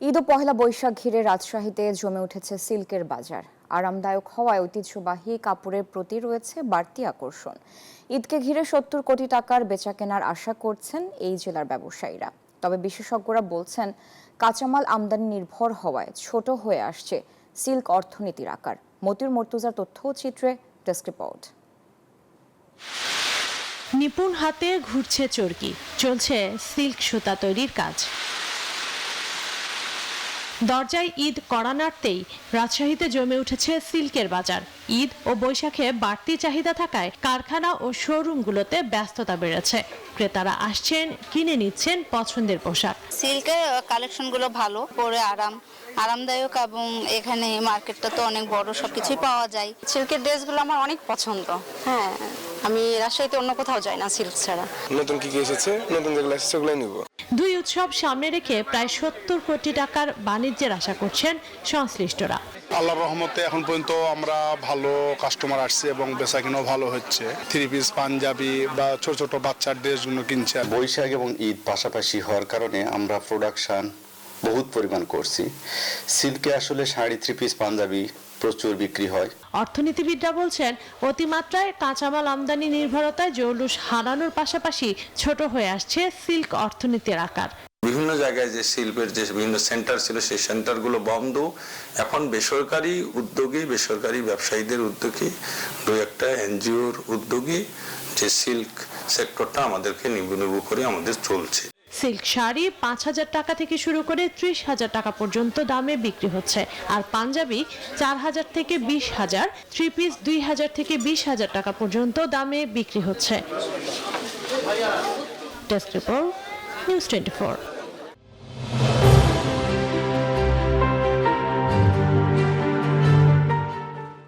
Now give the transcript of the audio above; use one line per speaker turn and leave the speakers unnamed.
ঈদ ও পহেলা বৈশাখ ঘিরে রাজশাহীতে জমে উঠেছে সিল্কের বাজার। আরামদায়ক হওয়ায় ঐতিহ্যবাহী কাপড়ের প্রতি রয়েছে বাড়তি আকর্ষণ। ঈদকে ঘিরে ৭০ কোটি টাকার বেচাকেনার আশা করছেন এই জেলার ব্যবসায়ীরা। তবে বিশেষজ্ঞরা বলছেন, কাঁচামাল আমদানি নির্ভর হওয়ায় ছোট হয়ে আসছে সিল্ক অর্থনীতির আকার। মতিউর মর্তুজার তথ্য ও চিত্রে ডেস্ক রিপোর্ট।
নিপুণ হাতে ঘুরছে চরকি, চলছে সিল্ক সুতা তৈরির কাজ। দরজায় ঈদ কড়া নাড়তেই রাজশাহীতে জমে উঠেছে সিল্কের বাজার। ঈদ ও বৈশাখে বাড়তি চাহিদা থাকায় কারখানা ও শোরুমগুলোতে ব্যস্ততা বেড়েছে। ক্রেতারা আসছেন, কিনে নিচ্ছেন পছন্দের পোশাক।
সিল্কের কালেকশনগুলো ভালো, পরে আরামদায়ক এবং এখানে মার্কেটটা তো অনেক বড়, সবকিছুই পাওয়া যায়।
সিল্কের ড্রেসগুলো আমার অনেক পছন্দ। হ্যাঁ, আমি রাজশাহীতে অন্য কোথাও যাই না সিল্ক ছাড়া।
নতুন কি এসেছে, নতুন যেগুলো এসেছে সেগুলোই নিব।
দুই উৎসব সামনে রেখে প্রায় ৭০ কোটি টাকার বাণিজ্যের আশা করছেন সংশ্লিষ্টরা।
আল্লাহর রহমতে এখন পর্যন্ত আমরা ভালো কাস্টমার আসছে এবং বেচাকেনাও ভালো হচ্ছে। থ্রি পিস, পাঞ্জাবি বা ছোট ছোট বাচ্চার ড্রেসগুলো কিনছে।
বৈশাখ এবং ঈদ পাশাপাশি হওয়ার কারণে আমরা প্রোডাকশন বহুত পরিমাণ করছি। সিল্কে আসলে শাড়ি, থ্রি পিস, পাঞ্জাবি প্রচুর বিক্রি হয়।
অর্থনীতিবিদরা বলছেন, অতিমাত্রায় কাঁচামাল আমদানি নির্ভরতায় জৌলুস হারানোর পাশাপাশি ছোট হয়ে আসছে সিল্ক অর্থনীতির আকার।
বিভিন্ন জায়গায় যে শিল্পের যে বিভিন্ন সেন্টার ছিল, সেই সেন্টারগুলো বন্ধ। এখন বেসরকারি উদ্যোগে, বেসরকারি ব্যবসায়ীদের উদ্যোগে, দু একটা এনজিওর উদ্যোগে যে সিল্ক সেক্টরটা আমাদেরকে নিবু করে আমাদের চলছে।
সিল্ক শাড়ি ৫,০০০ টাকা থেকে শুরু করে ৩০,০০০ টাকা পর্যন্ত দামে বিক্রি হচ্ছে, আর পাঞ্জাবি ৪,০০০ থেকে ২০,০০০, থ্রি পিস ২,০০০ থেকে ২০,০০০ টাকা পর্যন্ত দামে বিক্রি হচ্ছে। Desk report, news 24।